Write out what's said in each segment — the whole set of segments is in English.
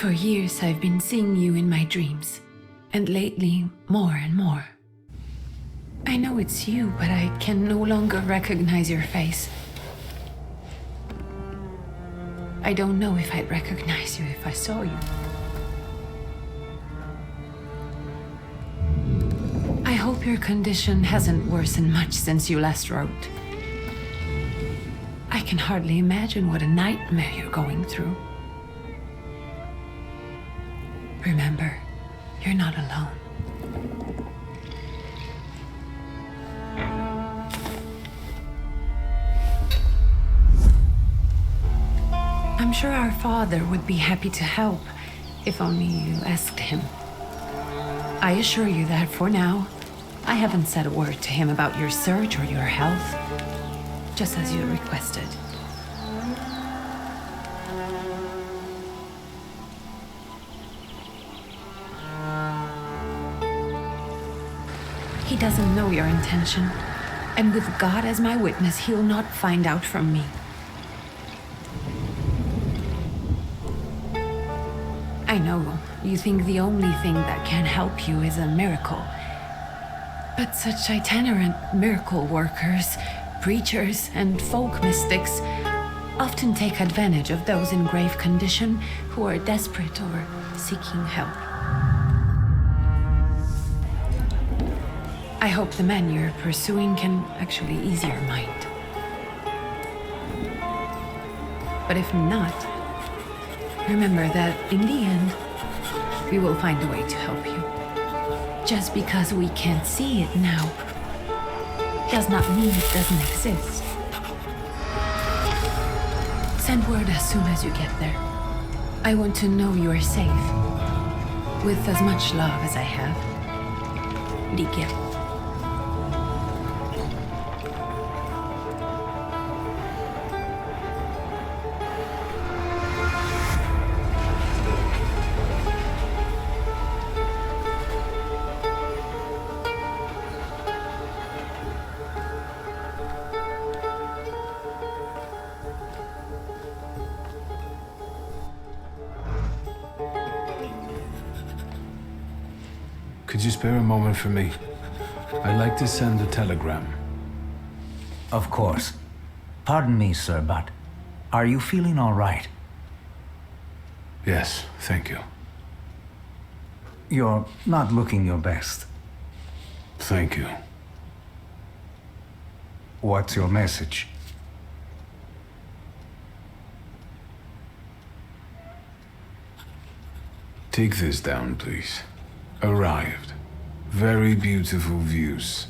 For years I've been seeing you in my dreams, and lately more and more. I know it's you, but I can no longer recognize your face. I don't know if I'd recognize you if I saw you. I hope your condition hasn't worsened much since you last wrote. I can hardly imagine what a nightmare you're going through. Remember, you're not alone. I'm sure our father would be happy to help, if only you asked him. I assure you that for now, I haven't said a word to him about your search or your health, just as you requested. He doesn't know your intention, and with God as my witness, he'll not find out from me. I know you think the only thing that can help you is a miracle. But such itinerant miracle workers, preachers, and folk mystics often take advantage of those in grave condition who are desperate or seeking help. I hope the man you're pursuing can actually ease your mind. But if not, remember that in the end, we will find a way to help you. Just because we can't see it now does not mean it doesn't exist. Send word as soon as you get there. I want to know you are safe. With as much love as I have. Ligia. Could you spare a moment for me? I'd like to send a telegram. Of course. Pardon me, sir, but are you feeling all right? Yes, thank you. You're not looking your best. Thank you. What's your message? Take this down, please. Arrived. Very beautiful views.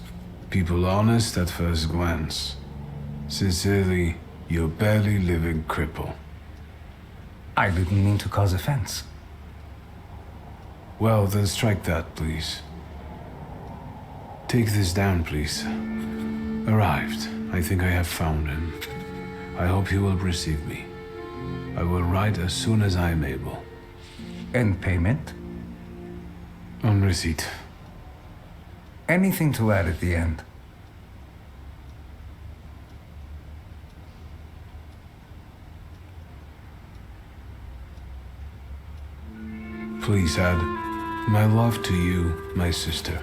People honest at first glance. Sincerely, your barely living cripple. I didn't mean to cause offense. Well, then strike that, please. Take this down, please. Arrived. I think I have found him. I hope you will receive me. I will write as soon as I am able. And payment? On receipt. Anything to add at the end? Please add, my love to you, my sister.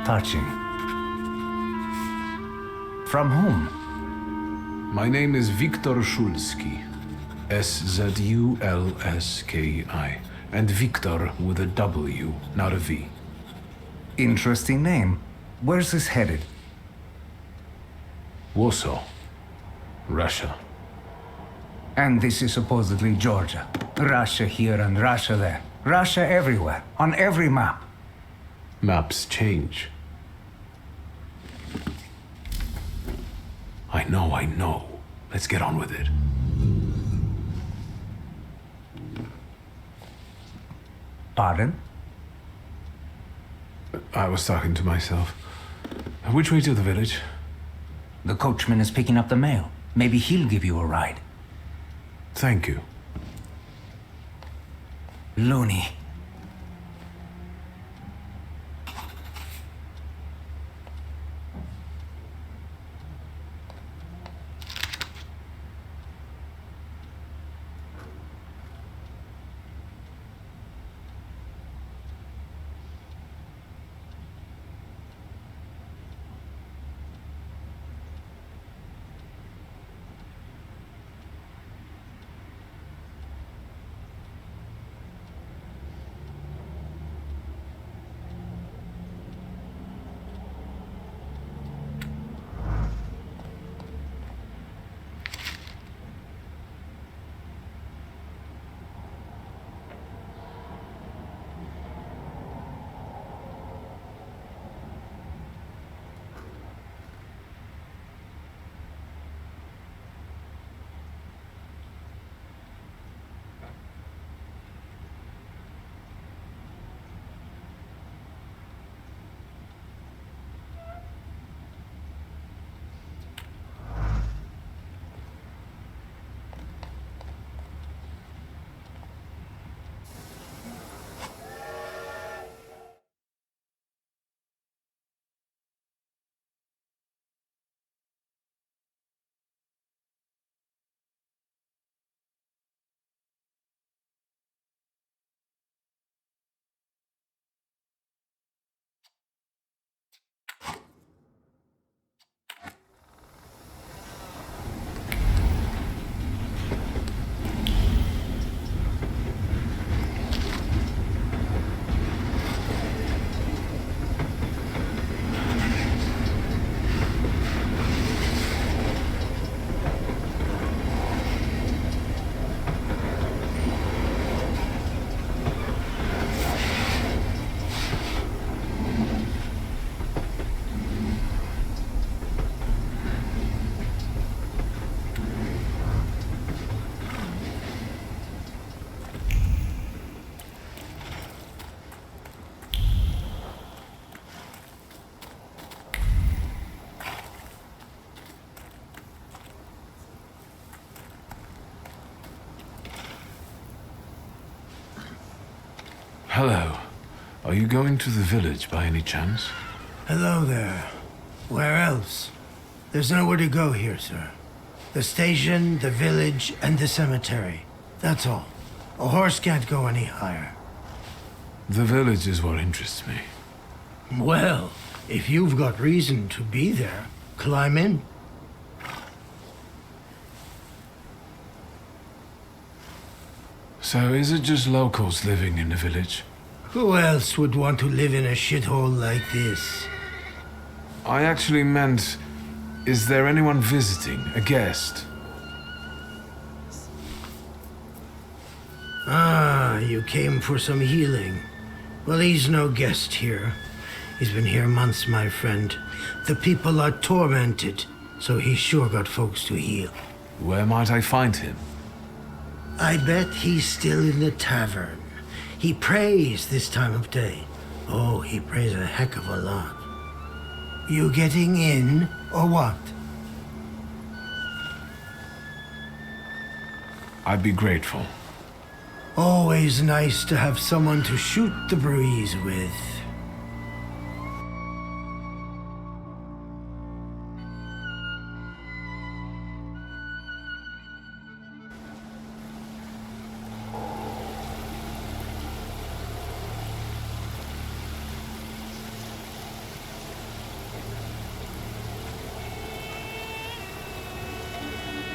Touching. From whom? My name is Viktor Szulski. S-Z-U-L-S-K-I. And Victor with a W, not a V. Interesting name. Where's this headed? Warsaw, Russia. And this is supposedly Georgia. Russia here and Russia there. Russia everywhere, on every map. Maps change. I know. Let's get on with it. Pardon? I was talking to myself. Which way to the village? The coachman is picking up the mail. Maybe he'll give you a ride. Thank you. Loony. Hello. Are you going to the village by any chance? Hello there. Where else? There's nowhere to go here, sir. The station, the village, and the cemetery. That's all. A horse can't go any higher. The village is what interests me. Well, if you've got reason to be there, climb in. So is it just locals living in the village? Who else would want to live in a shithole like this? I actually meant, is there anyone visiting, a guest? Ah, you came for some healing. Well, he's no guest here. He's been here months, my friend. The people are tormented, so he's sure got folks to heal. Where might I find him? I bet he's still in the tavern. He prays this time of day. Oh, he prays a heck of a lot. You getting in, or what? I'd be grateful. Always nice to have someone to shoot the breeze with.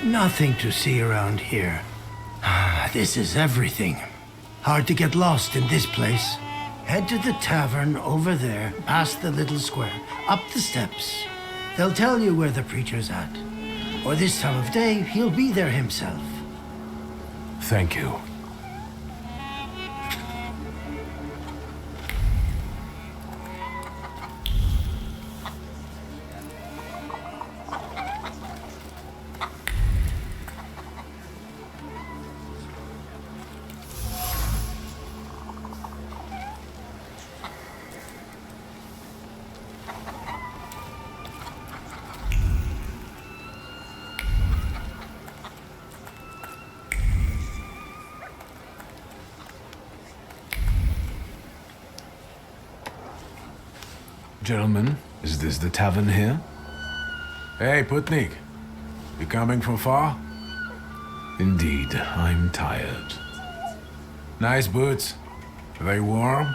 Nothing to see around here. This is everything. Hard to get lost in this place. Head to the tavern over there, past the little square, up the steps. They'll tell you where the preacher's at. Or this time of day, he'll be there himself. Thank you. Gentlemen, is this the tavern here? Hey, Putnik. You coming from far? Indeed, I'm tired. Nice boots. Are they warm?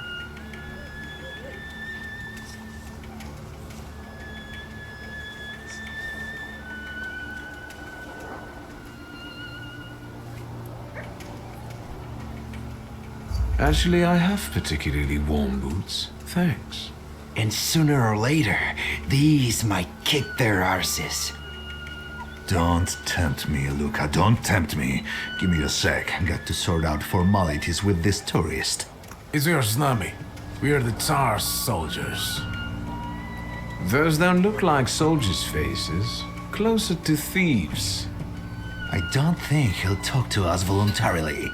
Actually, I have particularly warm boots. Thanks. And sooner or later, these might kick their arses. Don't tempt me, Luca. Don't tempt me. Give me a sec. Got to sort out formalities with this tourist. It's your snummy. We are the Tsar's soldiers. Those don't look like soldiers' faces. Closer to thieves. I don't think he'll talk to us voluntarily.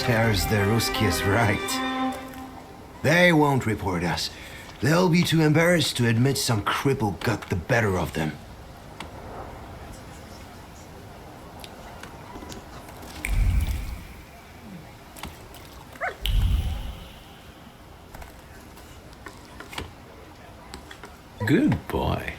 serves the Ruskies right. They won't report us. They'll be too embarrassed to admit some cripple got the better of them. Good boy.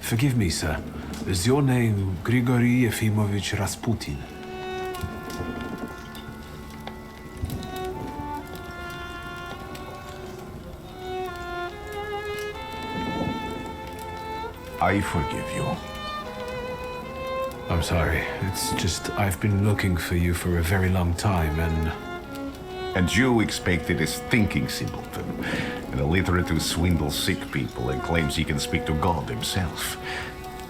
Forgive me, sir. Is your name Grigory Yefimovich Rasputin? I forgive you. I'm sorry. It's just I've been looking for you for a very long time, and And you expected a thinking simpleton, an illiterate who swindles sick people and claims he can speak to God himself.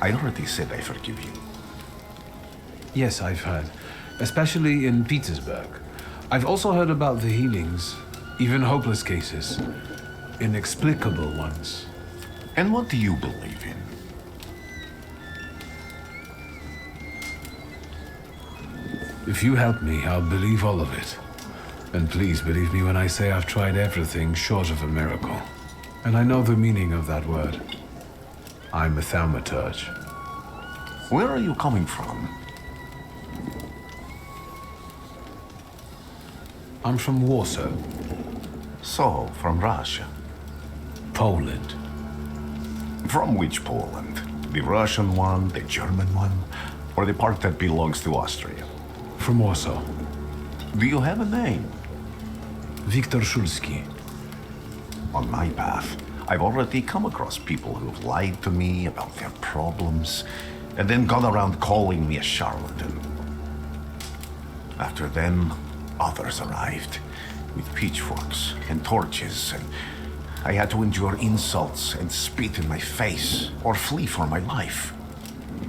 I already said I forgive you. yes, I've heard. Especially in Petersburg. I've also heard about the healings, even hopeless cases. Inexplicable ones. And what do you believe in? If you help me, I'll believe all of it. And please believe me when I say I've tried everything short of a miracle. And I know the meaning of that word. I'm a thaumaturge. Where are you coming from? I'm from Warsaw, So, from Russia. Poland. From which Poland? The Russian one, the German one, or the part that belongs to Austria? From Warsaw. Do you have a name? Wiktor Szulski. On my path, I've already come across people who've lied to me about their problems and then gone around calling me a charlatan. After them, others arrived with pitchforks and torches, and I had to endure insults and spit in my face or flee for my life.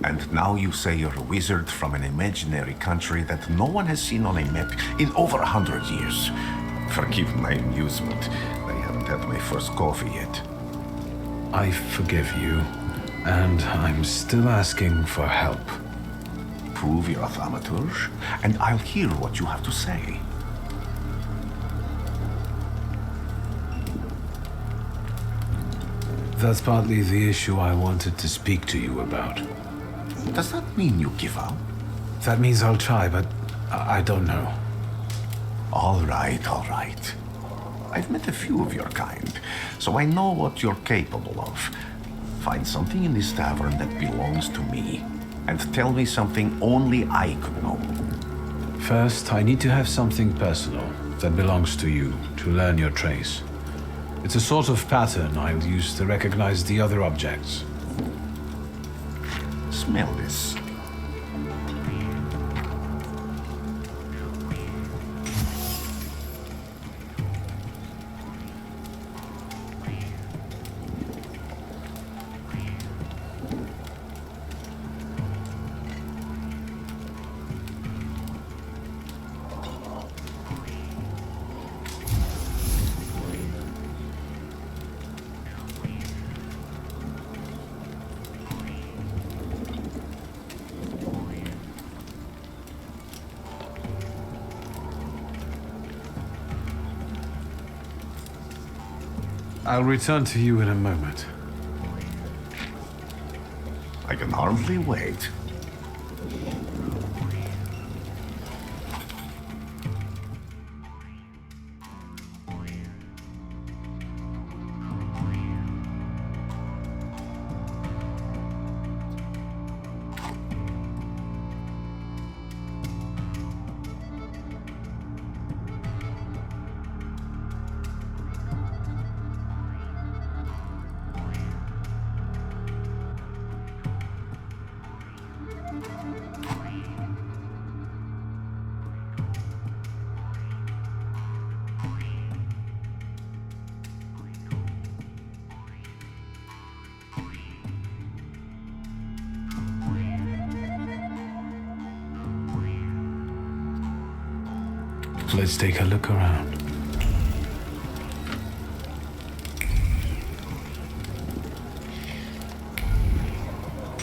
And now you say you're a wizard from an imaginary country that no one has seen on a map in over 100 years. Forgive my amusement. I haven't had my first coffee yet. I forgive you, and I'm still asking for help. Prove you're a thaumaturge, and I'll hear what you have to say. That's partly the issue I wanted to speak to you about. Does that mean you give up? That means I'll try, but I don't know. All right, all right. I've met a few of your kind, so I know what you're capable of. Find something in this tavern that belongs to me, and tell me something only I could know. First, I need to have something personal that belongs to you to learn your trace. It's a sort of pattern I'll use to recognize the other objects. Smell this. I'll return to you in a moment. I can hardly wait. Let's take a look around.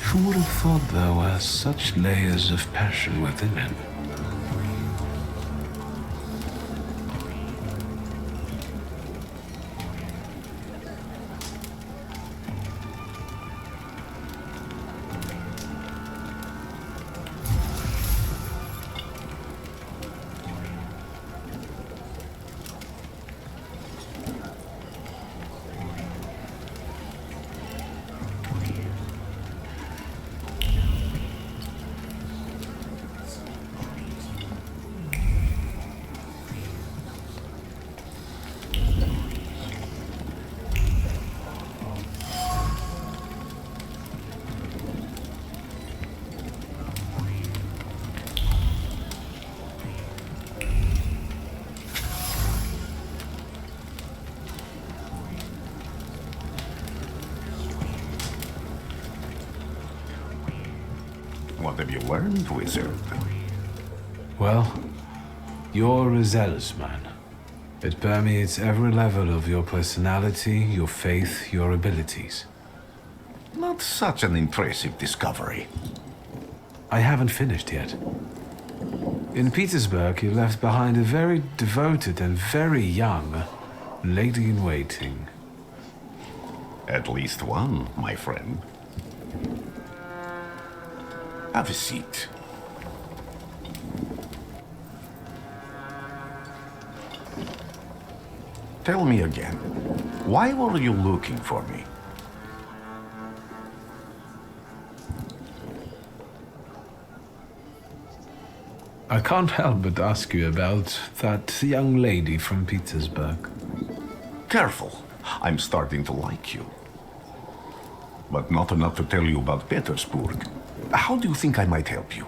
Who would have thought there were such layers of passion within it? What have you learned, wizard? Well, you're a zealous man. It permeates every level of your personality, your faith, your abilities. Not such an impressive discovery. I haven't finished yet. In Petersburg, you left behind a very devoted and very young lady-in-waiting. At least one, my friend. Have a seat. Tell me again, why were you looking for me? I can't help but ask you about that young lady from Petersburg. Careful, I'm starting to like you. But not enough to tell you about Petersburg. How do you think I might help you?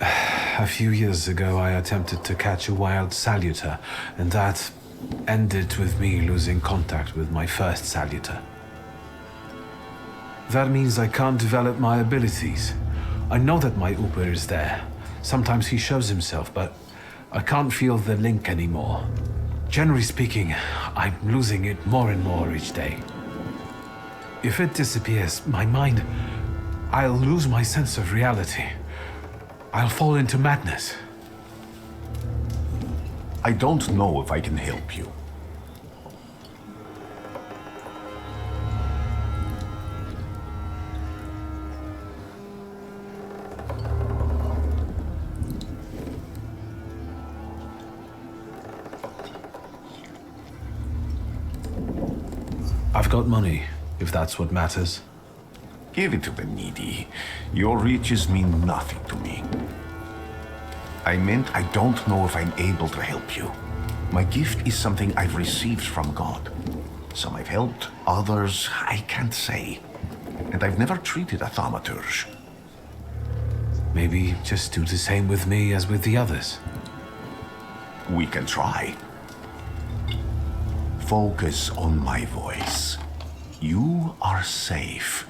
A few years ago, I attempted to catch a wild saluter, and that ended with me losing contact with my first saluter. That means I can't develop my abilities. I know that my Uber is there. Sometimes he shows himself, but I can't feel the link anymore. Generally speaking, I'm losing it more and more each day. If it disappears, my mind, I'll lose my sense of reality. I'll fall into madness. I don't know if I can help you. I've got money, if that's what matters. Give it to the needy. Your riches mean nothing to me. I meant I don't know if I'm able to help you. My gift is something I've received from God. Some I've helped, others I can't say. And I've never treated a thaumaturge. Maybe just do the same with me as with the others. We can try. Focus on my voice. You are safe.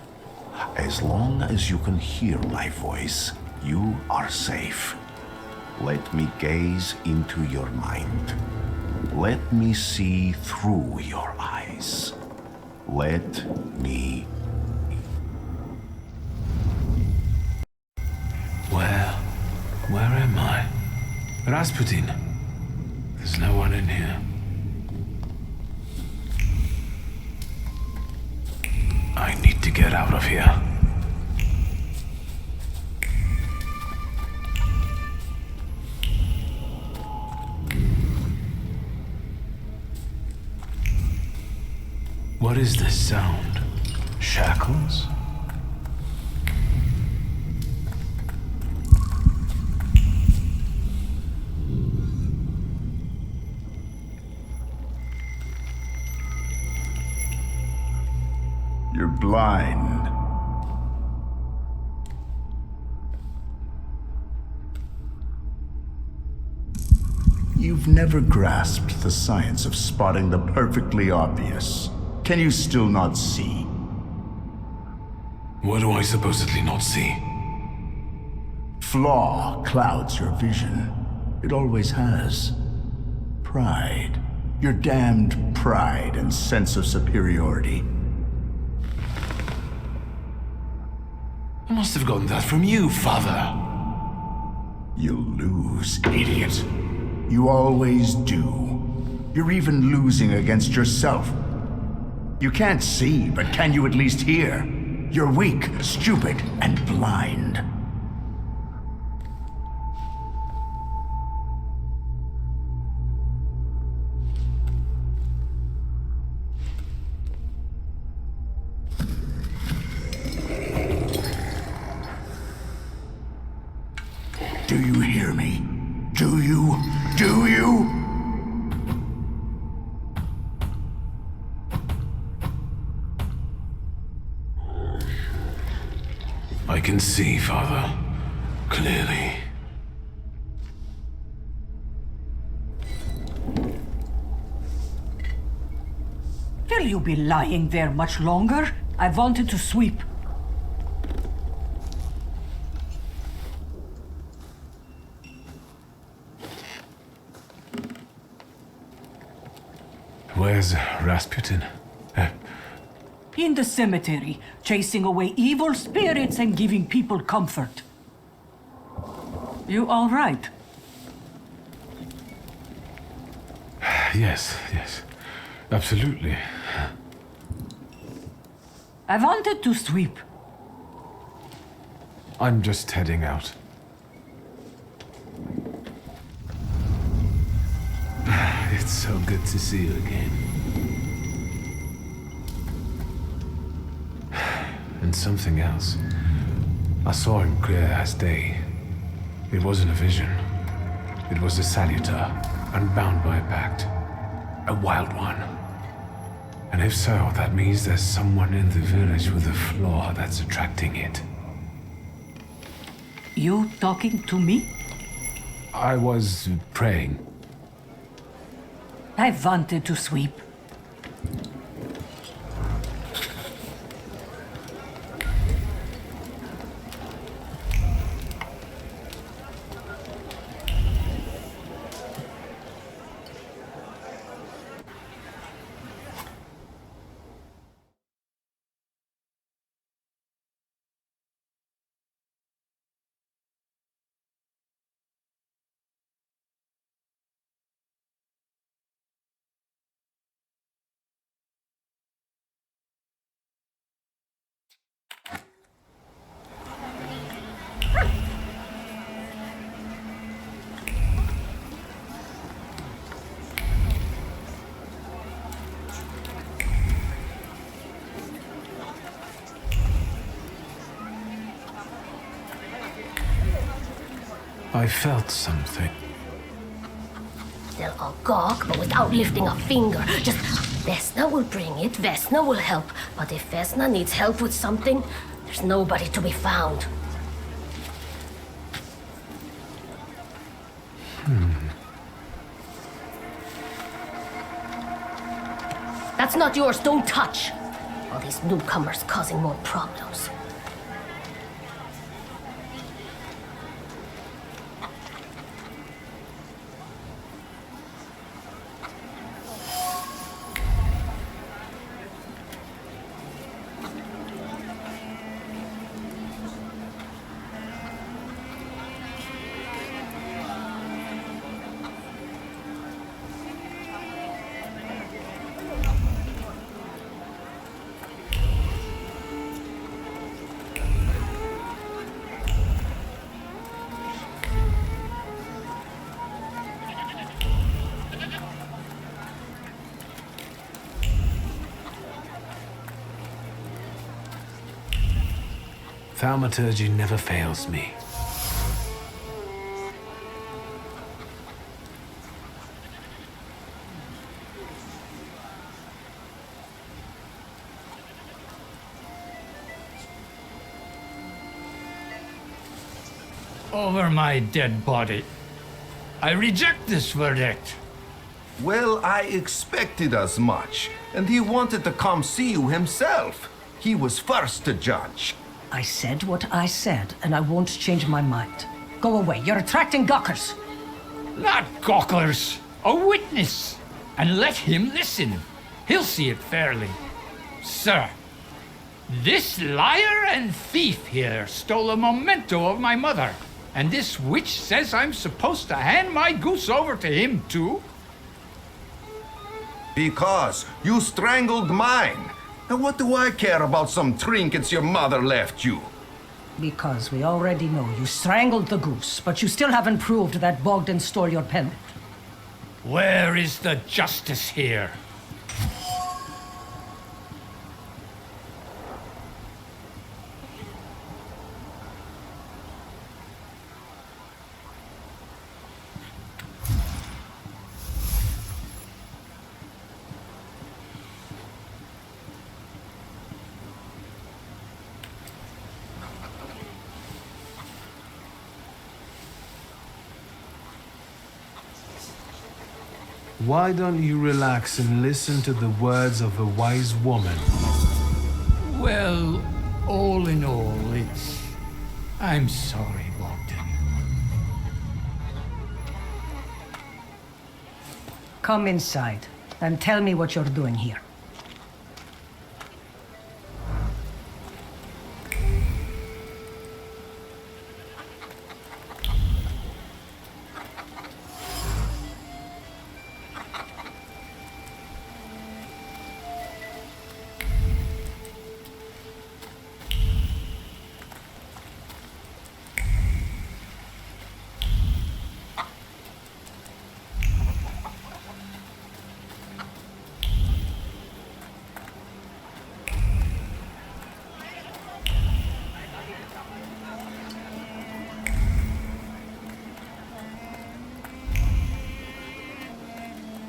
As long as you can hear my voice, you are safe. Let me gaze into your mind. Let me see through your eyes. Let me... Where am I? Rasputin. There's no one in here. I need to get out of here. What is this sound? Shackles? You're blind. You've never grasped the science of spotting the perfectly obvious. Can you still not see? What do I supposedly not see? Flaw clouds your vision. It always has. Pride. Your damned pride and sense of superiority. I must have gotten that from you, Father. You'll lose, idiot. You always do. You're even losing against yourself. You can't see, but can you at least hear? You're weak, stupid, and blind. Do you hear me? Do you? Do you? I can see, Father. Clearly. Will you be lying there much longer? I wanted to sweep. Where's Rasputin? In the cemetery, chasing away evil spirits and giving people comfort. You all right? Yes, absolutely. I wanted to sweep. I'm just heading out. It's so good to see you again. And something else. I saw him clear as day. It wasn't a vision. It was a saluter, unbound by a pact. A wild one. And if so, that means there's someone in the village with a flaw that's attracting it. You talking to me? I was praying. I wanted to sweep. I felt something. They'll all gawk, but without lifting a finger. Just, Vesna will bring it, Vesna will help. But if Vesna needs help with something, there's nobody to be found. That's not yours, don't touch. All these newcomers causing more problems. Thaumaturge never fails me. Over my dead body. I reject this verdict. Well, I expected as much, and he wanted to come see you himself. He was first to judge. I said what I said, and I won't change my mind. Go away, you're attracting gawkers. Not gawkers! A witness! And let him listen. He'll see it fairly. Sir, this liar and thief here stole a memento of my mother. And this witch says I'm supposed to hand my goose over to him, too? Because you strangled mine. And what do I care about some trinkets your mother left you? Because we already know you strangled the goose, but you still haven't proved that Bogdan stole your pendant. Where is the justice here? Why don't you relax and listen to the words of a wise woman? Well, all in all, I'm sorry, Bogdan. Come inside and tell me what you're doing here.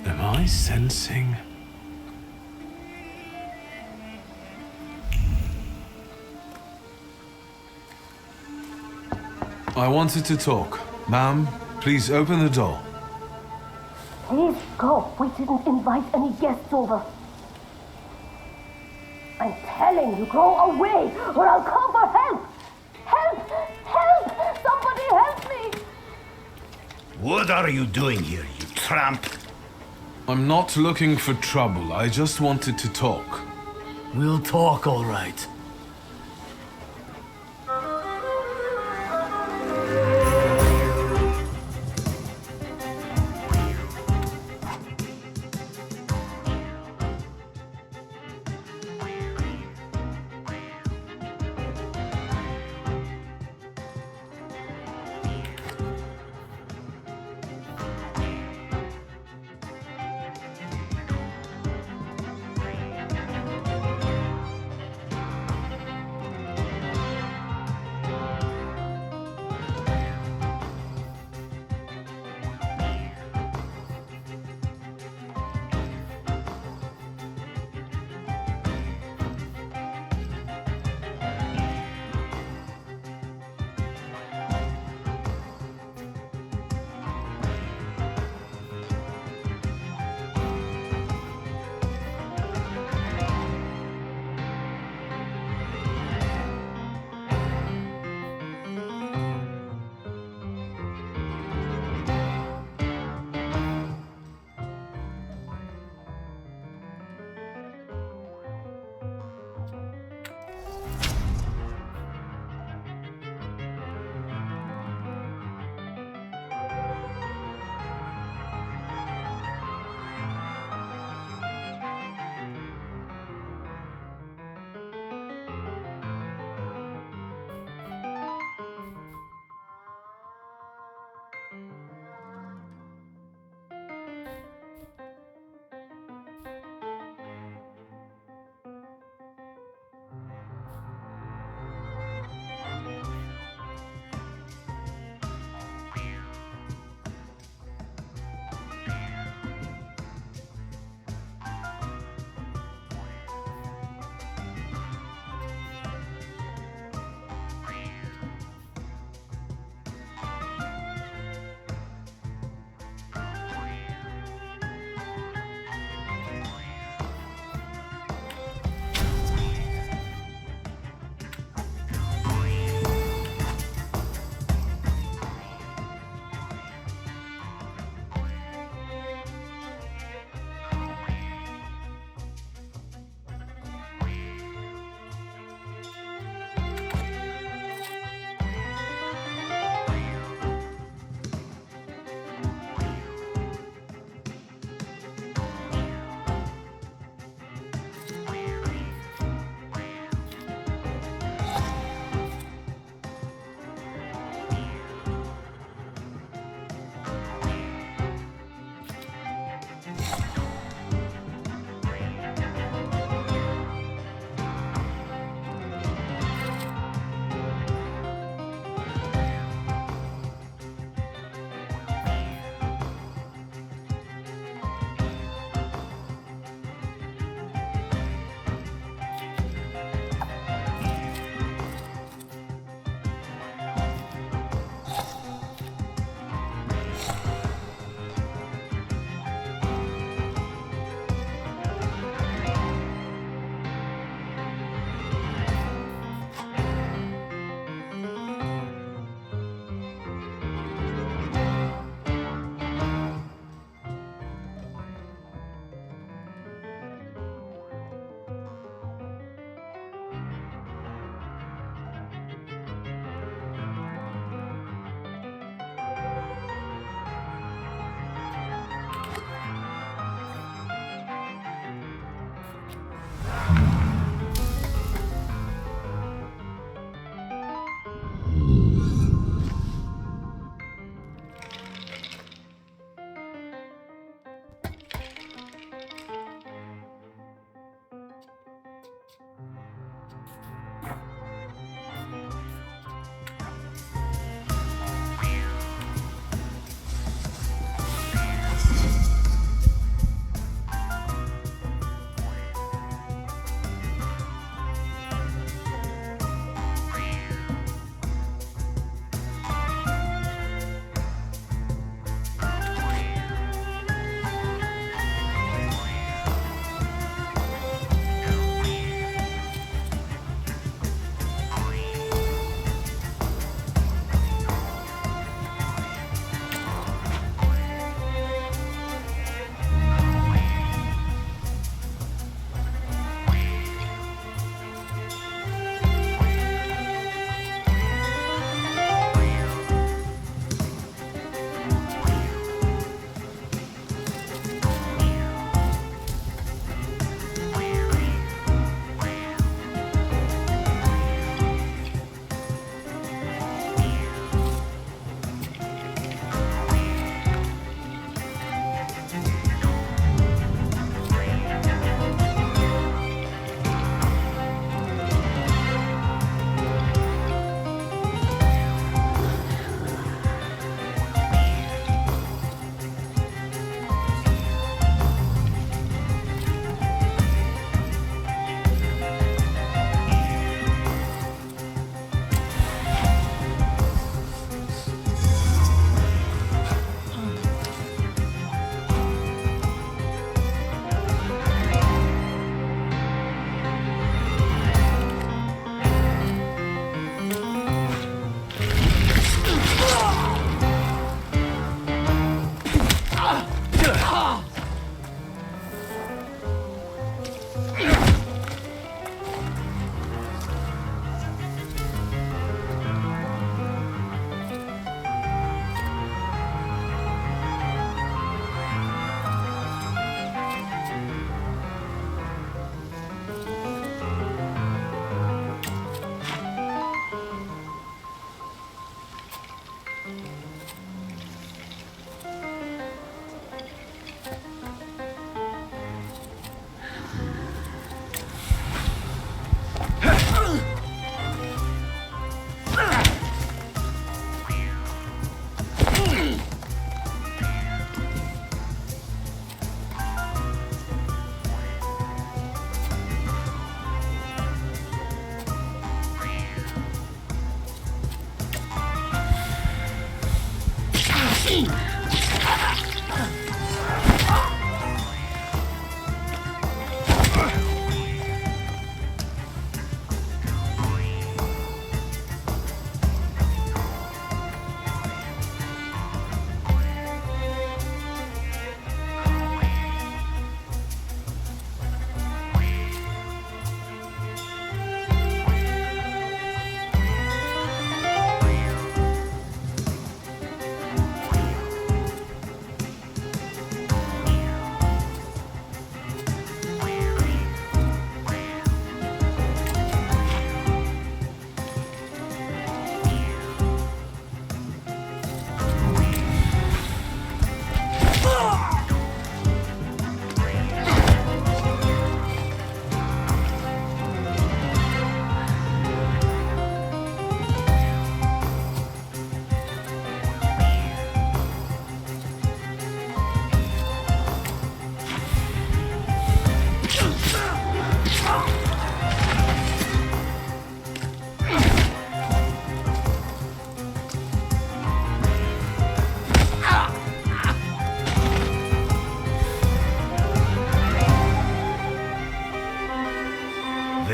Am I sensing? I wanted to talk. Ma'am, please open the door. Please go. We didn't invite any guests over. I'm telling you, go away, or I'll call for help. Help! Help! Somebody help me! What are you doing here, you tramp? I'm not looking for trouble. I just wanted to talk. We'll talk, all right.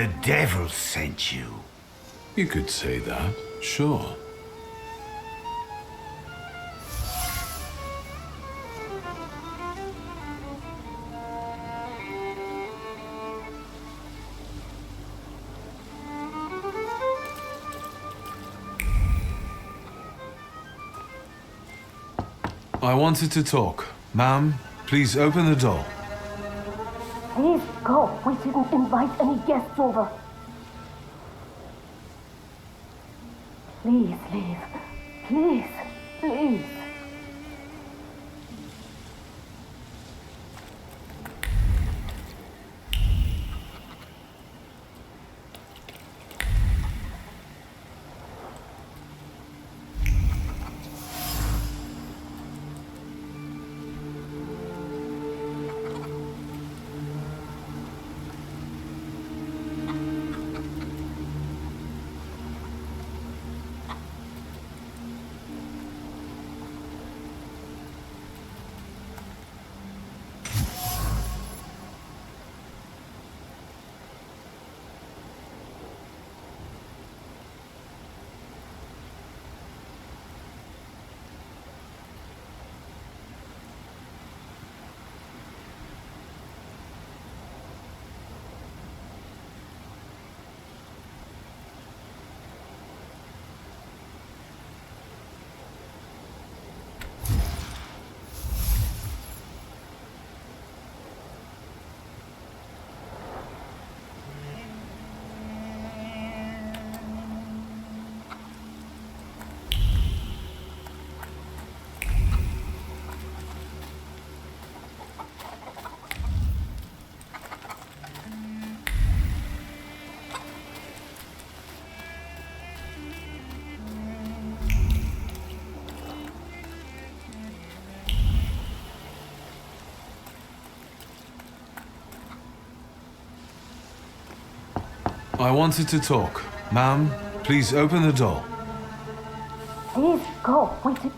The devil sent you. You could say that, sure. I wanted to talk. Ma'am, please open the door. Please go. We didn't invite any guests over. Please leave. Please, please. I wanted to talk. Ma'am, please open the door. Please go. We did.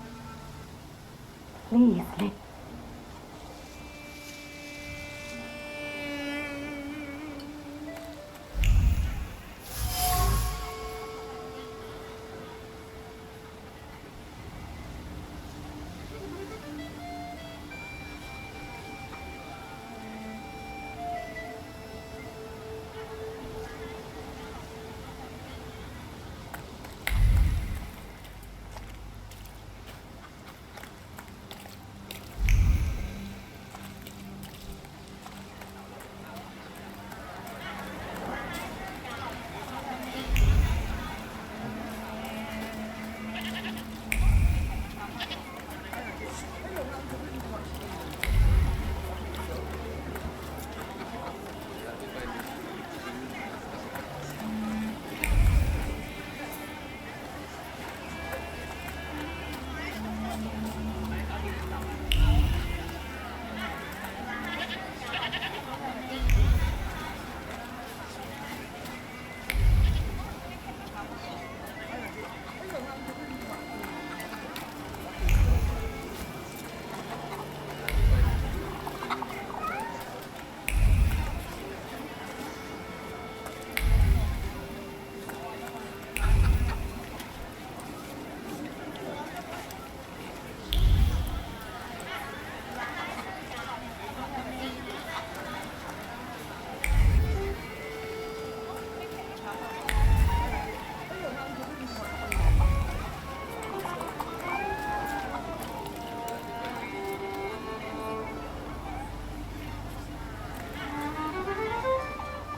Please leave.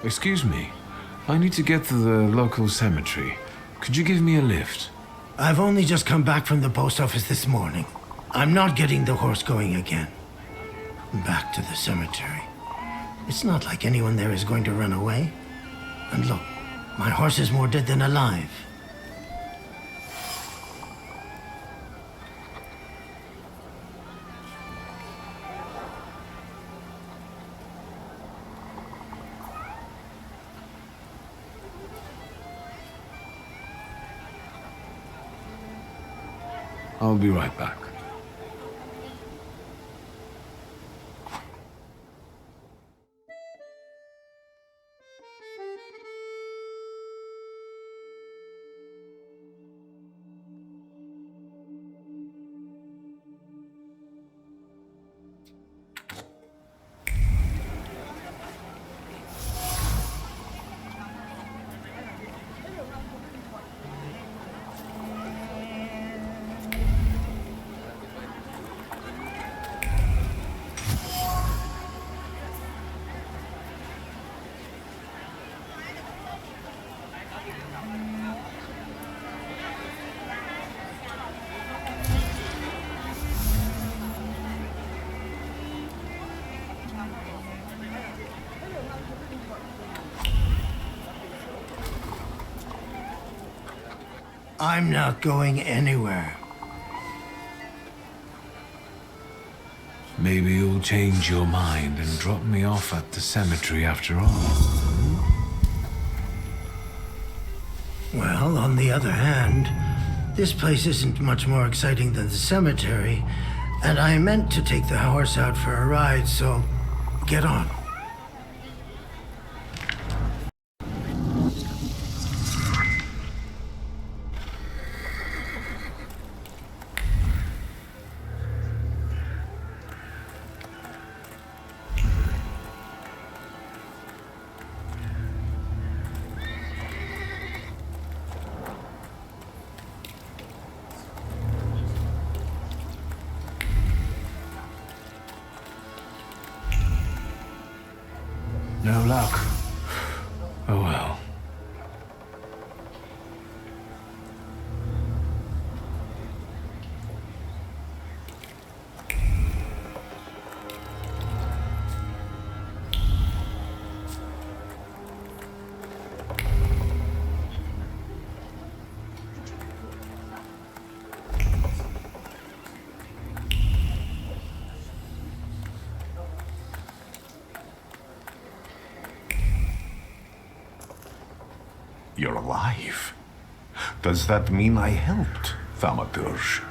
Excuse me. I need to get to the local cemetery. Could you give me a lift? I've only just come back from the post office this morning. I'm not getting the horse going again. Back to the cemetery. It's not like anyone there is going to run away. And look, my horse is more dead than alive. I'll be right back. I'm not going anywhere. Maybe you'll change your mind and drop me off at the cemetery after all. Well, on the other hand, this place isn't much more exciting than the cemetery, and I meant to take the horse out for a ride, so get on. No luck. Oh well. You're alive. Does that mean I helped, Thaumaturge?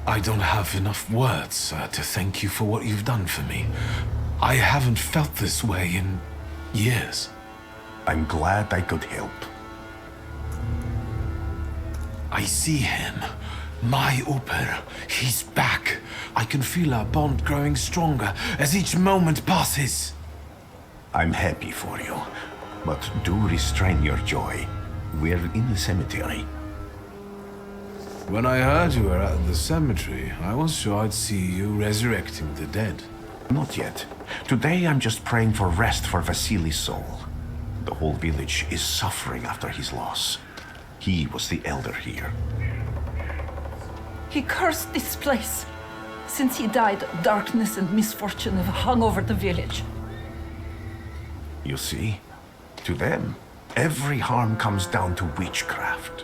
I don't have enough words, to thank you for what you've done for me. I haven't felt this way in years. I'm glad I could help. I see him. My Uber. He's back. I can feel our bond growing stronger as each moment passes. I'm happy for you, but do restrain your joy. We're in the cemetery. When I heard you were at the cemetery, I was sure I'd see you resurrecting the dead. Not yet. Today I'm just praying for rest for Vasily's soul. The whole village is suffering after his loss. He was the elder here. He cursed this place. Since he died, darkness and misfortune have hung over the village. You see? To them, every harm comes down to witchcraft.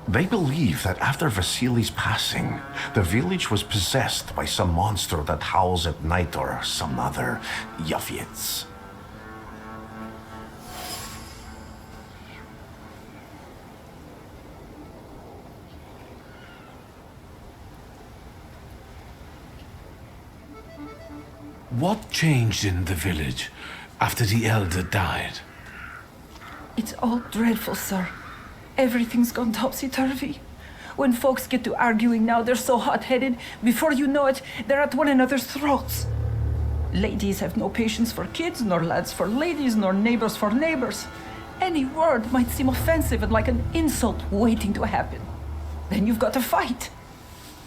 They believe that after Vasily's passing, the village was possessed by some monster that howls at night or some other Yafiets. What changed in the village after the elder died? It's all dreadful, sir. Everything's gone topsy-turvy. When folks get to arguing now, they're so hot-headed, before you know it, they're at one another's throats. Ladies have no patience for kids, nor lads for ladies, nor neighbors for neighbors. Any word might seem offensive and like an insult waiting to happen. Then you've got to fight.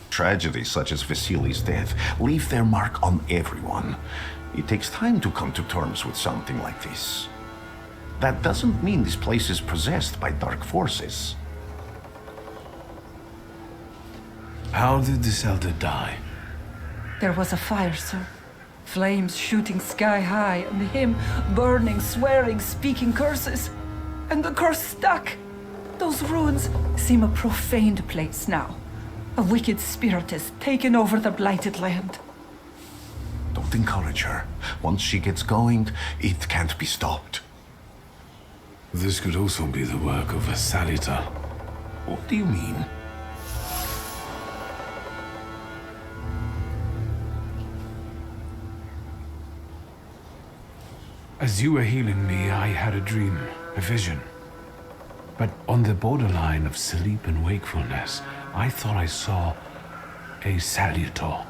Tragedies such as Vasily's death leave their mark on everyone. It takes time to come to terms with something like this. That doesn't mean this place is possessed by dark forces. How did this elder die? There was a fire, sir. Flames shooting sky high, and him burning, swearing, speaking curses. And the curse stuck. Those ruins seem a profaned place now. A wicked spirit has taken over the blighted land. Don't encourage her. Once she gets going, it can't be stopped. This could also be the work of a Salita. What do you mean? As you were healing me, I had a dream, a vision. But on the borderline of sleep and wakefulness, I thought I saw a Salutor.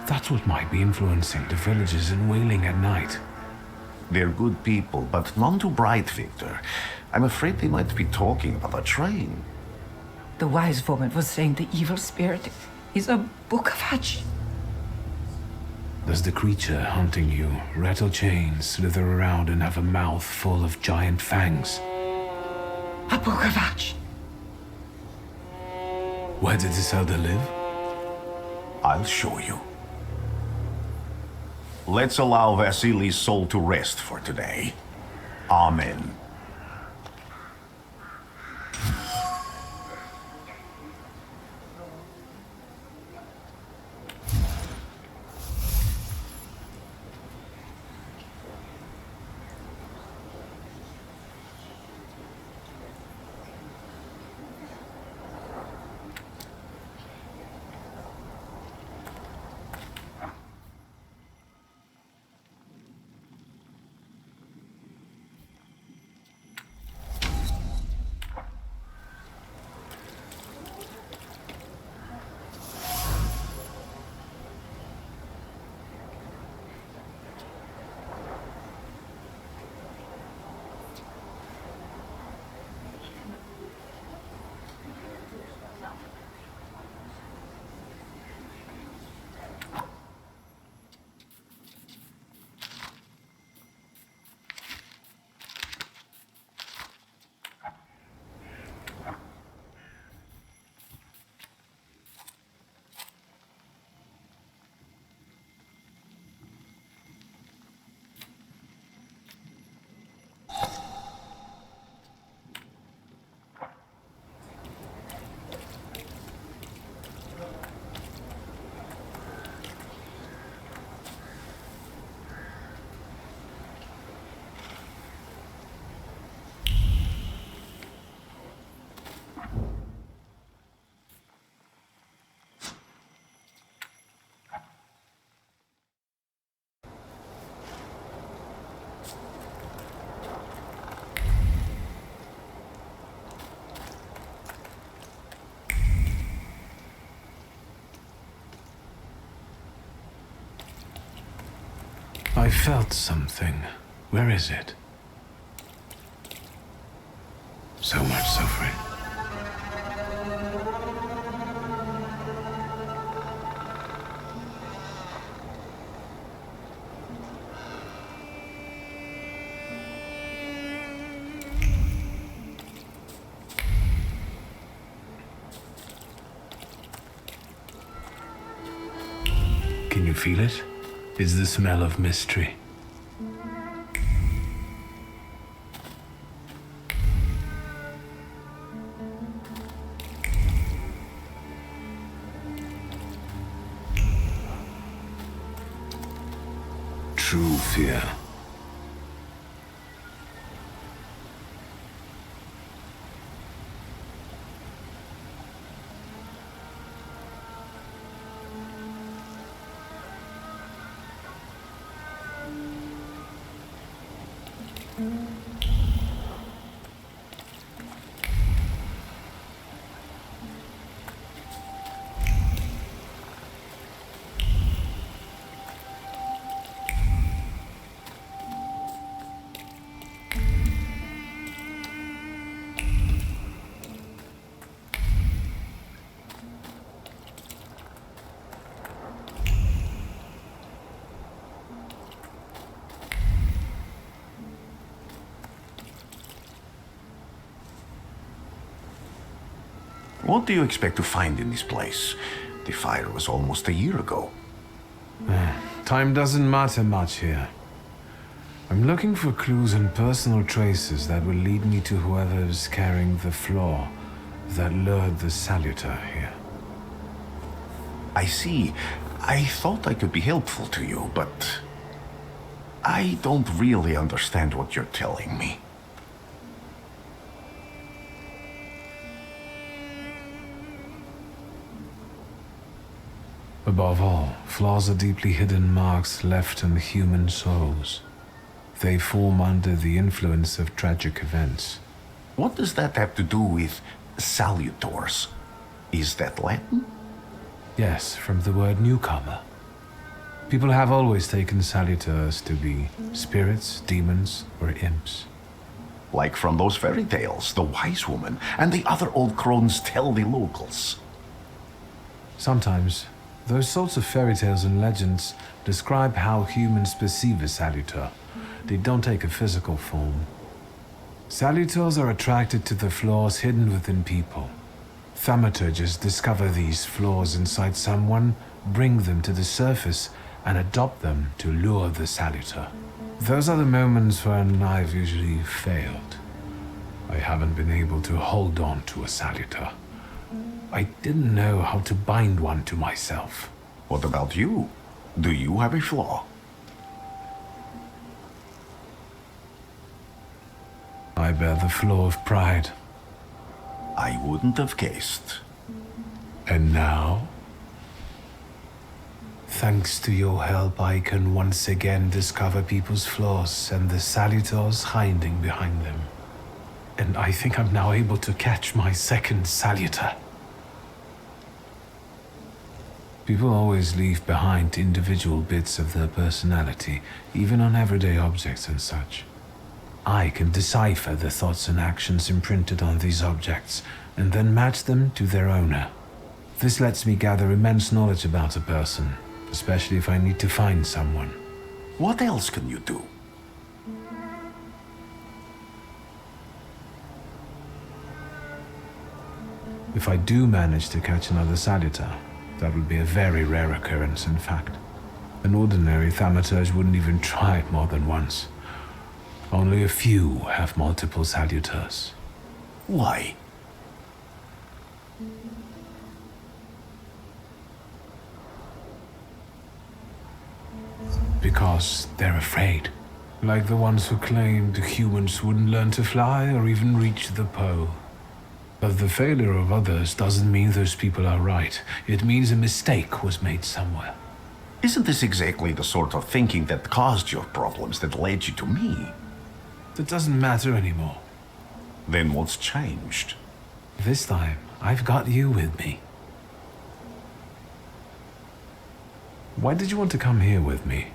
That's what might be influencing the villagers in Wailing at night. They're good people, but none too bright, Victor. I'm afraid they might be talking about a train. The wise woman was saying the evil spirit is a book of hatch. Does the creature hunting you rattle chains, slither around, and have a mouth full of giant fangs? A book of hatch. Where did this elder live? I'll show you. Let's allow Vasily's soul to rest for today. Amen. I felt something. Where is it? So much suffering. Can you feel it? It's the smell of mystery. True fear. What do you expect to find in this place? The fire was almost a year ago. Time doesn't matter much here. I'm looking for clues and personal traces that will lead me to whoever is carrying the flaw that lured the Salutor here. I see. I thought I could be helpful to you, but I don't really understand what you're telling me. Above all, flaws are deeply hidden marks left on human souls. They form under the influence of tragic events. What does that have to do with salutors? Is that Latin? Yes, from the word newcomer. People have always taken salutors to be spirits, demons, or imps. Like from those fairy tales, the wise woman and the other old crones tell the locals. Sometimes, those sorts of fairy tales and legends describe how humans perceive a salutor. They don't take a physical form. Salutors are attracted to the flaws hidden within people. Thaumaturges discover these flaws inside someone, bring them to the surface, and adopt them to lure the Salutor. Those are the moments when I've usually failed. I haven't been able to hold on to a Salutor. I didn't know how to bind one to myself. What about you? Do you have a flaw? I bear the flaw of pride. I wouldn't have guessed. And now, thanks to your help, I can once again discover people's flaws and the Salutors hiding behind them. And I think I'm now able to catch my second Salutor. People always leave behind individual bits of their personality, even on everyday objects and such. I can decipher the thoughts and actions imprinted on these objects, and then match them to their owner. This lets me gather immense knowledge about a person, especially if I need to find someone. What else can you do? If I do manage to catch another Salutor, that would be a very rare occurrence, in fact. An ordinary Thaumaturge wouldn't even try it more than once. Only a few have multiple Salutors. Why? Because they're afraid. Like the ones who claimed humans wouldn't learn to fly or even reach the pole. But the failure of others doesn't mean those people are right. It means a mistake was made somewhere. Isn't this exactly the sort of thinking that caused your problems, that led you to me? That doesn't matter anymore. Then what's changed? This time, I've got you with me. Why did you want to come here with me?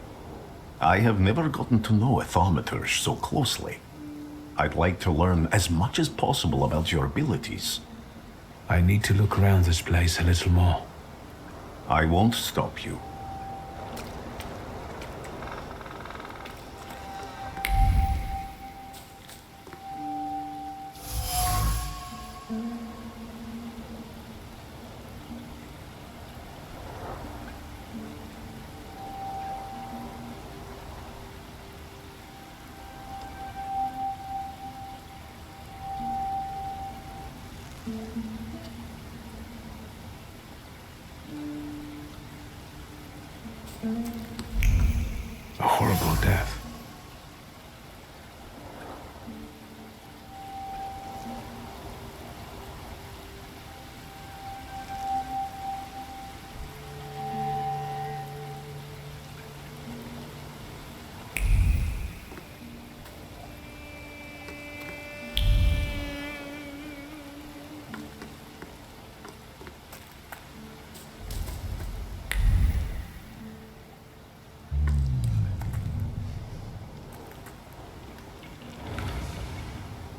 I have never gotten to know a Thaumaturge so closely. I'd like to learn as much as possible about your abilities. I need to look around this place a little more. I won't stop you. A horrible death.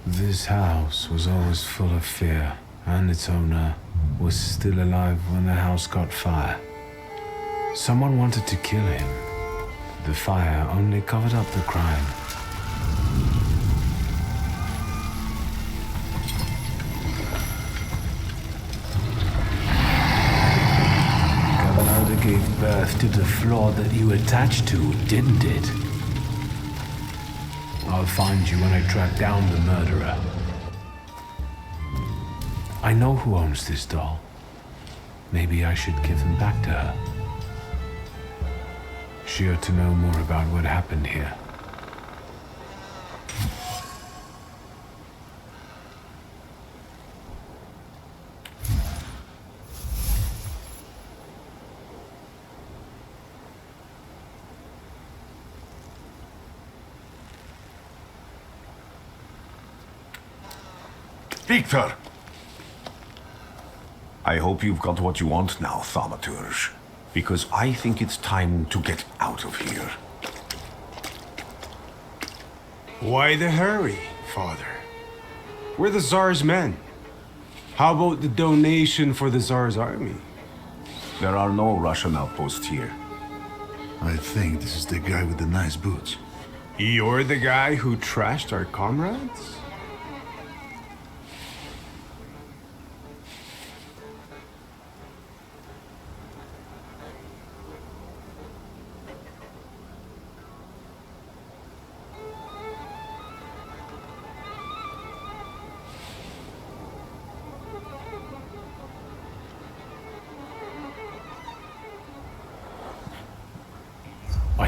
This house was always full of fear, and its owner was still alive when the house caught fire. Someone wanted to kill him. The fire only covered up the crime. Gavanada gave birth to the flaw that you attached to, didn't it? I'll find you when I track down the murderer. I know who owns this doll. Maybe I should give them back to her. She ought to know more about what happened here. Victor! I hope you've got what you want now, Thaumaturge. Because I think it's time to get out of here. Why the hurry, Father? We're the Tsar's men. How about the donation for the Tsar's army? There are no Russian outposts here. I think this is the guy with the nice boots. You're the guy who trashed our comrades?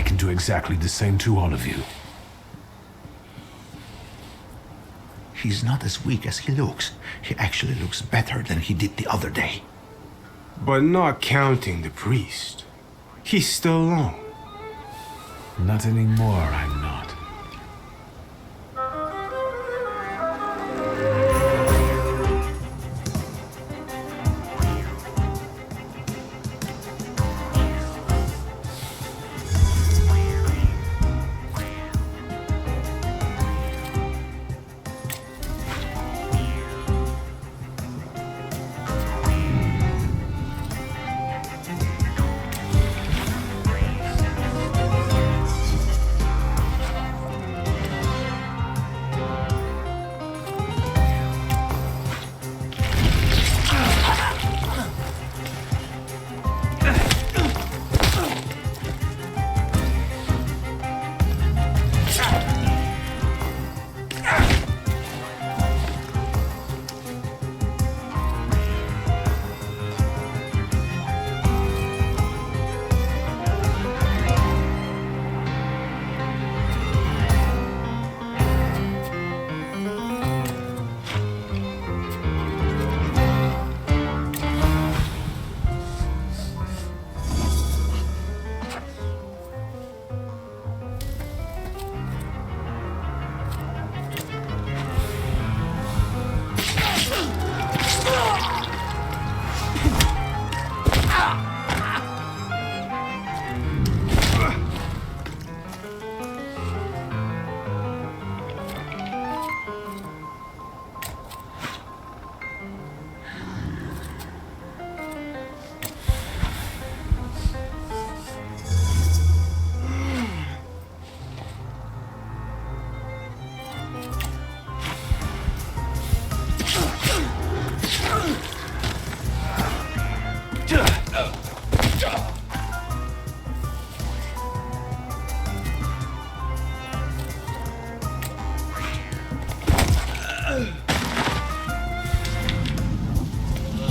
can do exactly the same to all of you. He's not as weak as he looks. He actually looks better than he did the other day. But not counting the priest. He's still alone. Not anymore, I'm not.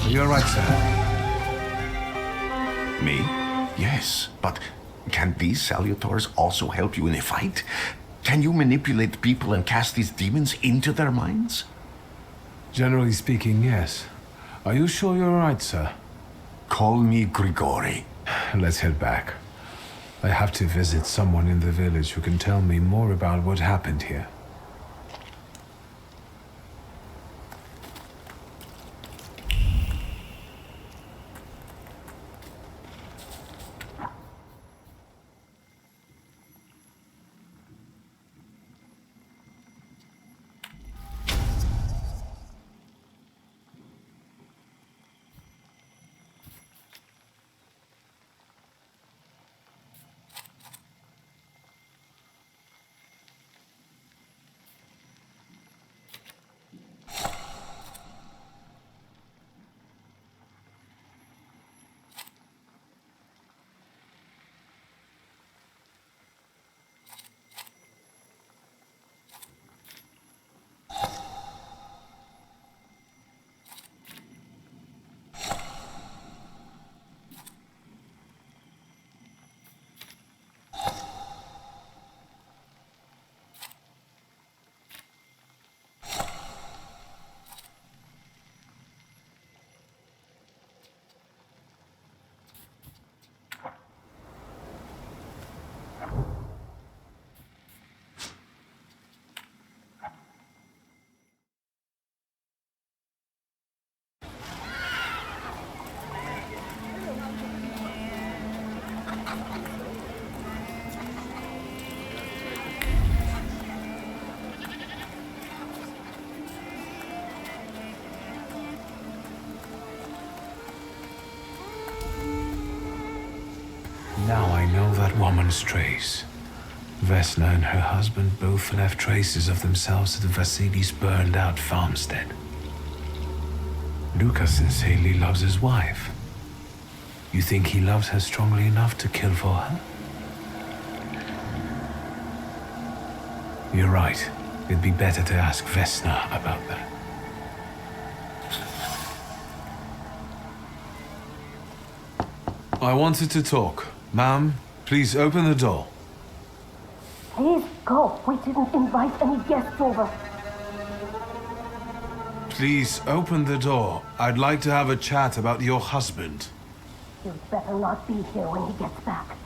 You're right, sir. Me? Yes, but can these salutors also help you in a fight? Can you manipulate people and cast these demons into their minds? Generally speaking, yes. Are you sure you're right, sir? Call me Grigori. Let's head back. I have to visit someone in the village who can tell me more about what happened here. Now I know that woman's trace. Vesna and her husband both left traces of themselves at Vasily's burned-out farmstead. Luka sincerely loves his wife. You think he loves her strongly enough to kill for her? You're right. It'd be better to ask Vesna about that. I wanted to talk. Ma'am, please open the door. go. We didn't invite any guests over. Please open the door. I'd like to have a chat about your husband. You'd better not be here when he gets back.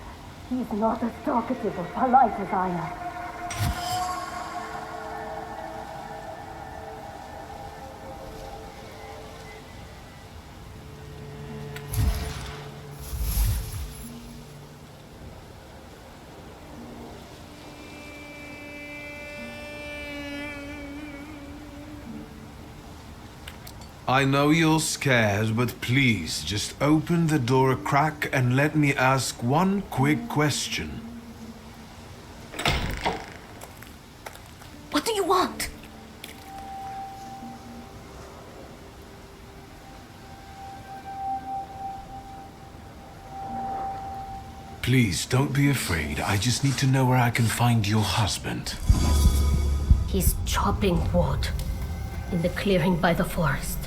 He's not as talkative or polite as I am. I know you're scared, but please just open the door a crack and let me ask one quick question. What do you want? Please, don't be afraid. I just need to know where I can find your husband. He's chopping wood in the clearing by the forest.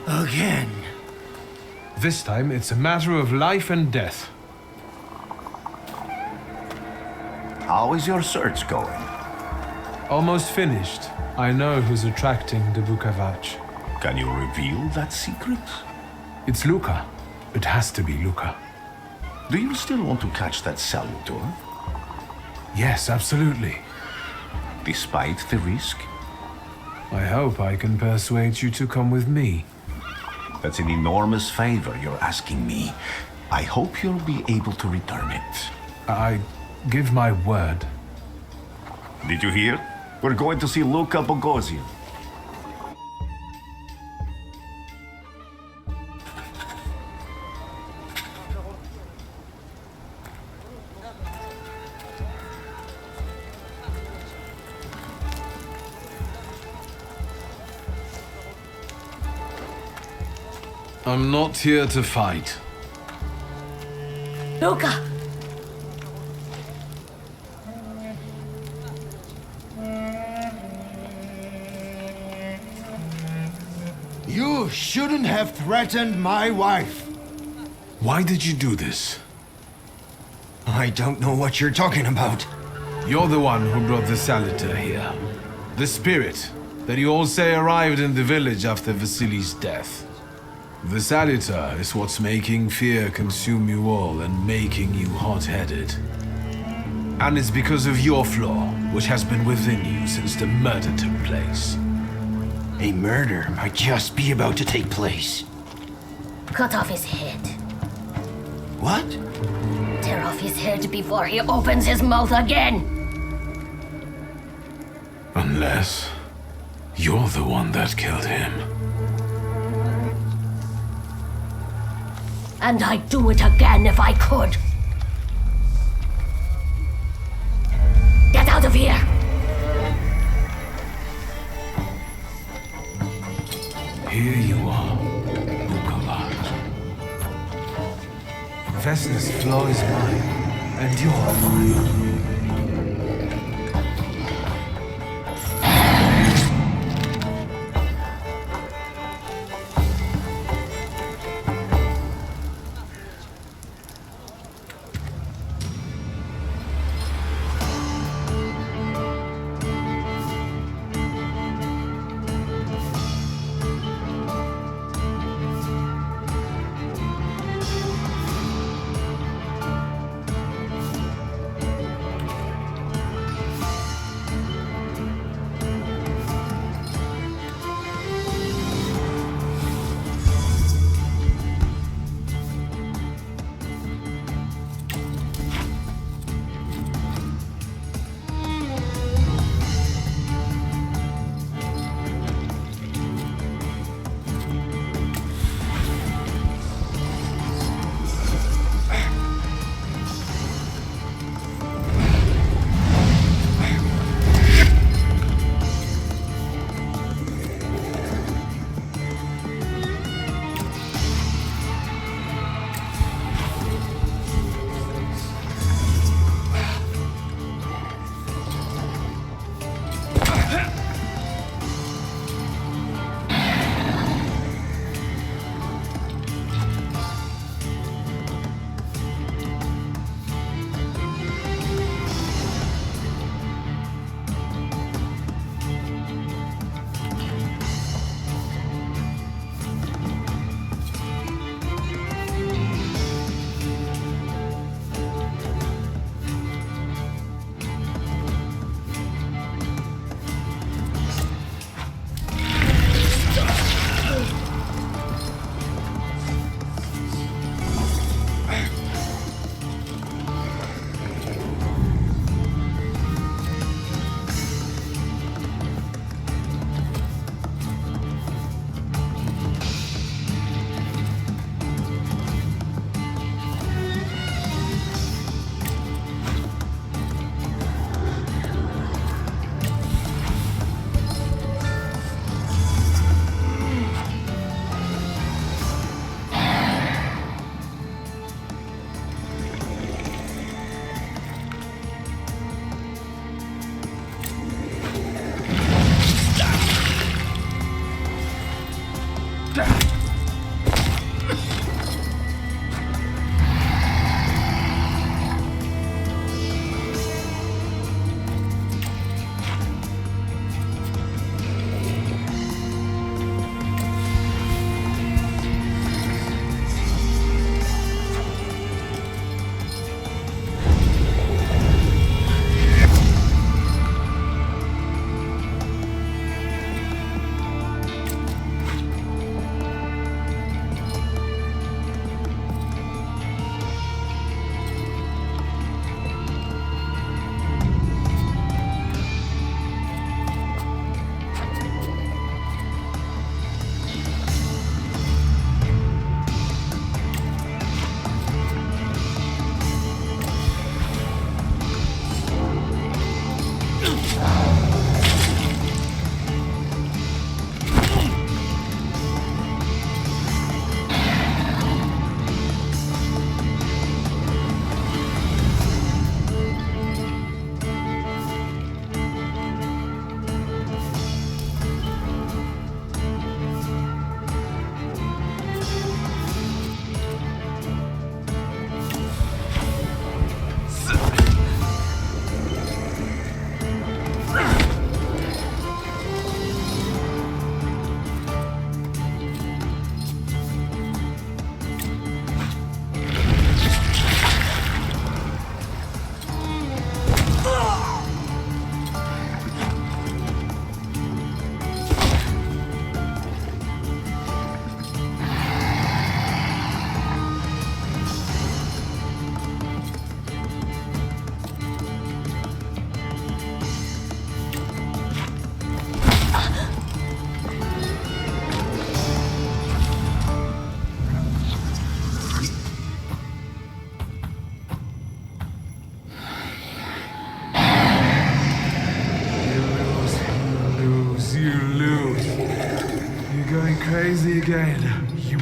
Again. This time, it's a matter of life and death. How is your search going? Almost finished. I know who's attracting the Bukavach. Can you reveal that secret? It's Luca. It has to be Luca. Do you still want to catch that Thaumaturge? Yes, absolutely. Despite the risk? I hope I can persuade you to come with me. That's an enormous favor you're asking me. I hope you'll be able to return it. I give my word. Did you hear? We're going to see Luca Bogosian. I'm not here to fight. Luca! You shouldn't have threatened my wife. Why did you do this? I don't know what you're talking about. You're the one who brought the Saliter here. The spirit that you all say arrived in the village after Vasily's death. The Saliter is what's making fear consume you all and making you hot-headed. And it's because of your flaw, which has been within you since the murder took place. A murder might just be about to take place. Cut off his head. What? Tear off his head before he opens his mouth again. Unless you're the one that killed him. And I'd do it again if I could. Get out of here! Here you are, Bukavat. Vesna's flaw is mine, and you're mine.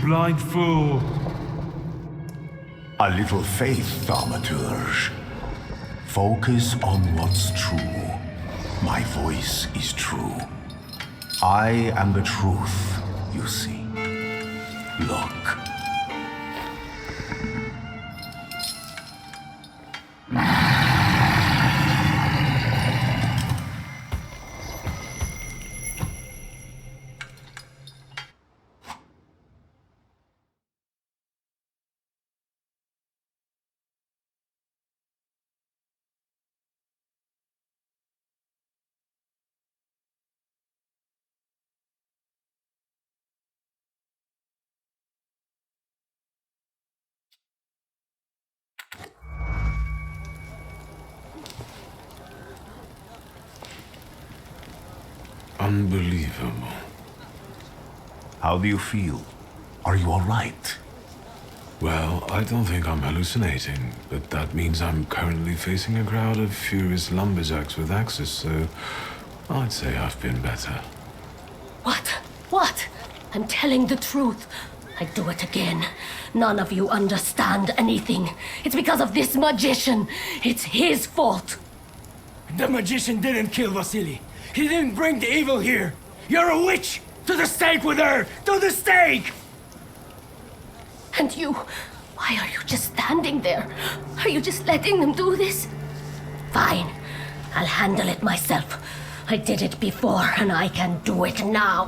blind fool. A little faith, Thaumaturge. Focus on what's true. My voice is true. I am the truth, you see. Look. Unbelievable. How do you feel? Are you all right? Well, I don't think I'm hallucinating, but that means I'm currently facing a crowd of furious lumberjacks with axes, so I'd say I've been better. What? What? I'm telling the truth. I do it again. None of you understand anything. It's because of this magician. It's his fault. The magician didn't kill Vasily. He didn't bring the evil here. You're a witch! To the stake with her! To the stake! And you, why are you just standing there? Are you just letting them do this? Fine, I'll handle it myself. I did it before, and I can do it now.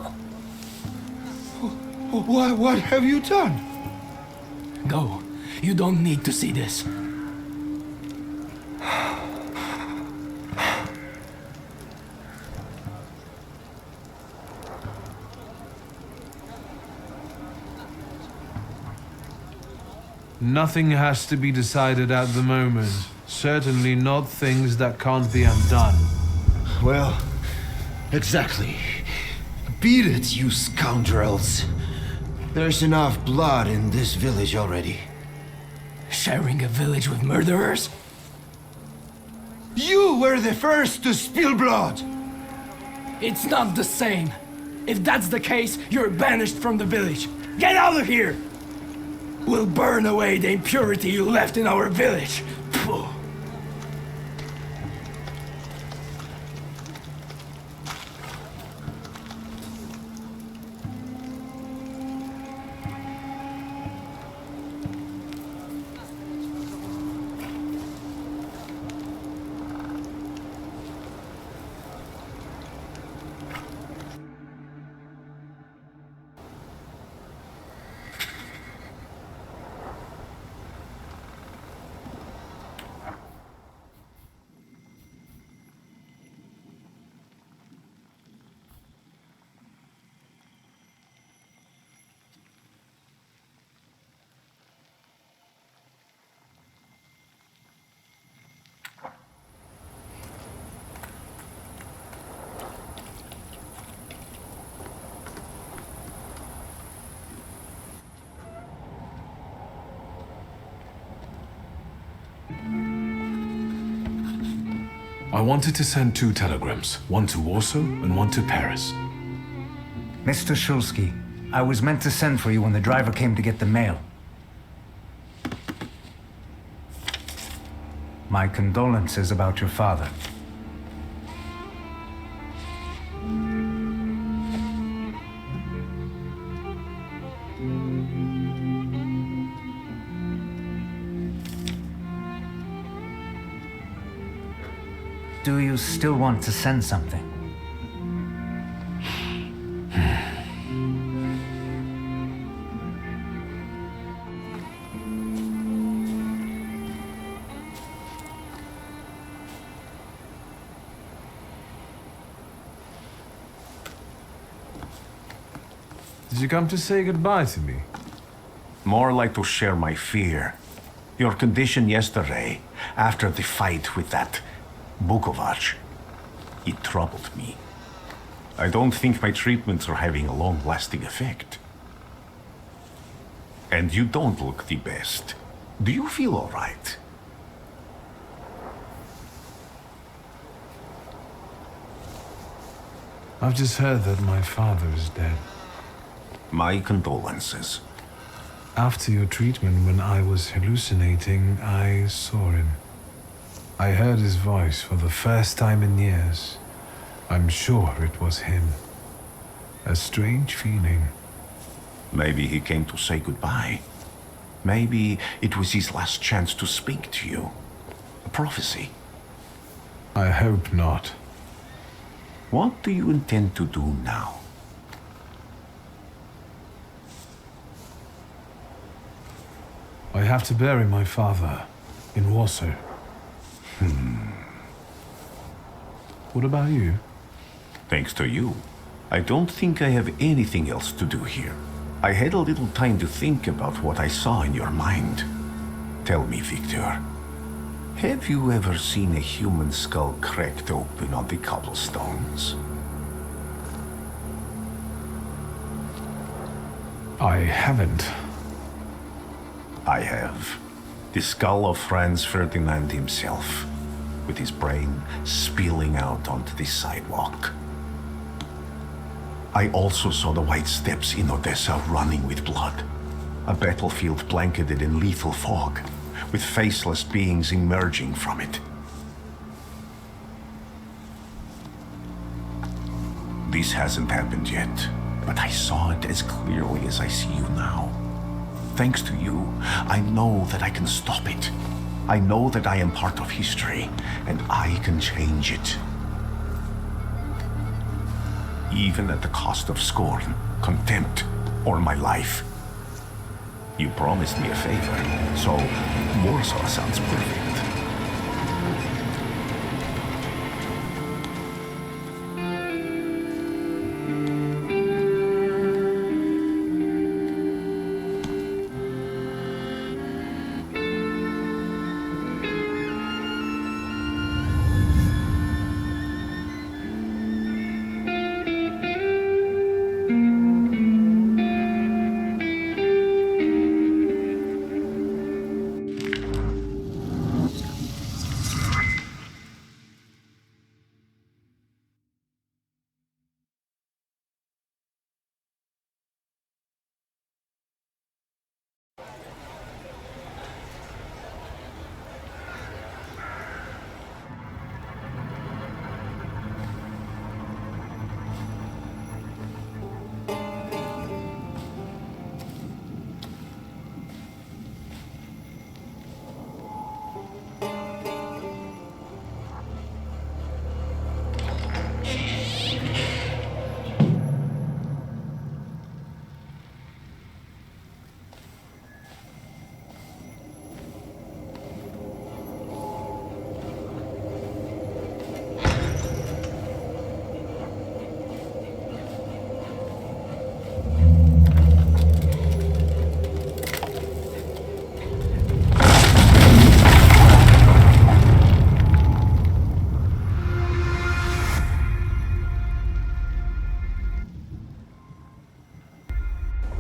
What have you done? Go. You don't need to see this. Nothing has to be decided at the moment. Certainly not things that can't be undone. Well, exactly. Beat it, you scoundrels. There's enough blood in this village already. Sharing a village with murderers? You were the first to spill blood! It's not the same. If that's the case, you're banished from the village. Get out of here! We'll burn away the impurity you left in our village. Phew. I wanted to send 2 telegrams, one to Warsaw and one to Paris. Mr. Shulsky, I was meant to send for you when the driver came to get the mail. My condolences about your father. Do you still want to send something? Did you come to say goodbye to me? More like to share my fear. Your condition yesterday, after the fight with that Bukovac, it troubled me. I don't think my treatments are having a long-lasting effect. And you don't look the best. Do you feel all right? I've just heard that my father is dead. My condolences. After your treatment, when I was hallucinating, I saw him. I heard his voice for the first time in years. I'm sure it was him. A strange feeling. Maybe he came to say goodbye. Maybe it was his last chance to speak to you. A prophecy. I hope not. What do you intend to do now? I have to bury my father in Warsaw. What about you? Thanks to you, I don't think I have anything else to do here. I had a little time to think about what I saw in your mind. Tell me, Victor, have you ever seen a human skull cracked open on the cobblestones? I haven't. I have. The skull of Franz Ferdinand himself, with his brain spilling out onto the sidewalk. I also saw the white steps in Odessa running with blood. A battlefield blanketed in lethal fog, with faceless beings emerging from it. This hasn't happened yet, but I saw it as clearly as I see you now. Thanks to you, I know that I can stop it. I know that I am part of history, and I can change it. Even at the cost of scorn, contempt, or my life. You promised me a favor, so Warsaw sounds perfect.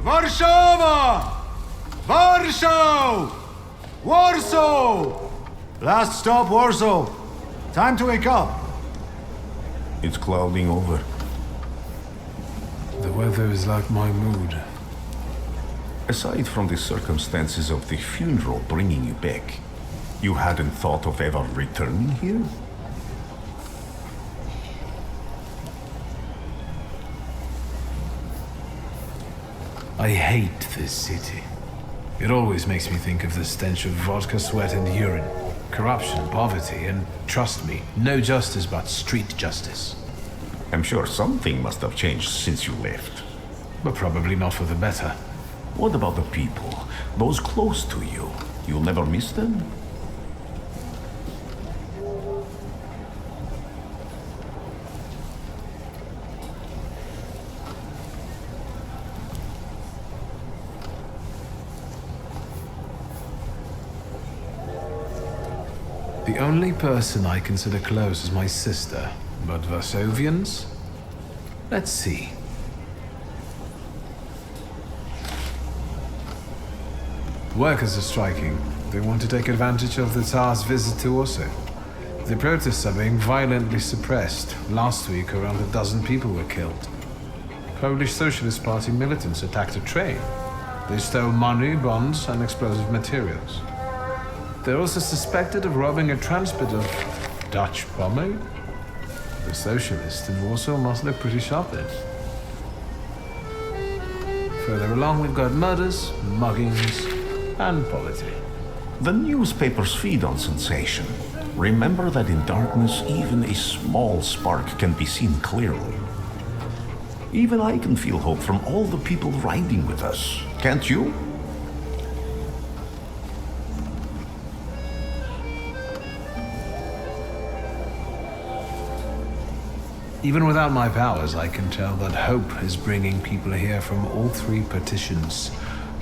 Warszawa! Warsaw! Warsaw! Last stop, Warsaw. Time to wake up. It's clouding over. The weather is like my mood. Aside from the circumstances of the funeral bringing you back, you hadn't thought of ever returning here? I hate this city. It always makes me think of the stench of vodka, sweat, and urine. Corruption, poverty, and trust me, no justice but street justice. I'm sure something must have changed since you left. But probably not for the better. What about the people? Those close to you? You'll never miss them? The only person I consider close is my sister, but Varsovians? Let's see. Workers are striking. They want to take advantage of the Tsar's visit to Warsaw. The protests are being violently suppressed. Last week, around a dozen people were killed. Polish Socialist Party militants attacked a train. They stole money, bonds, and explosive materials. They're also suspected of robbing a transport of Dutch bombing. The socialists in Warsaw must look pretty sharp then. Further along, we've got murders, muggings, and poverty. The newspapers feed on sensation. Remember that in darkness, even a small spark can be seen clearly. Even I can feel hope from all the people riding with us. Can't you? Even without my powers, I can tell that hope is bringing people here from all three partitions.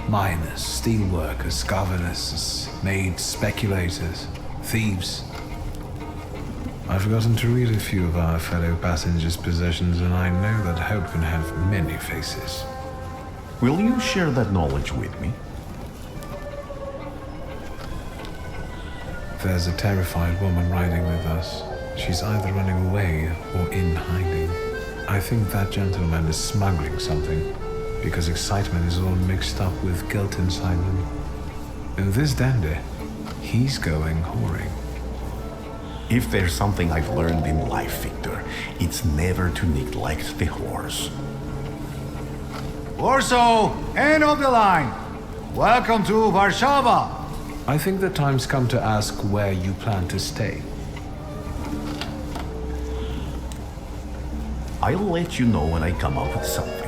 Miners, steelworkers, governors, maids, speculators, thieves. I've forgotten to read a few of our fellow passengers' possessions, and I know that hope can have many faces. Will you share that knowledge with me? There's a terrified woman riding with us. She's either running away or in hiding. I think that gentleman is smuggling something, because excitement is all mixed up with guilt inside them. And this dandy, he's going whoring. If there's something I've learned in life, Victor, it's never to neglect the horse. Warsaw, end of the line. Welcome to Warszawa. I think the time's come to ask where you plan to stay. I'll let you know when I come up with something.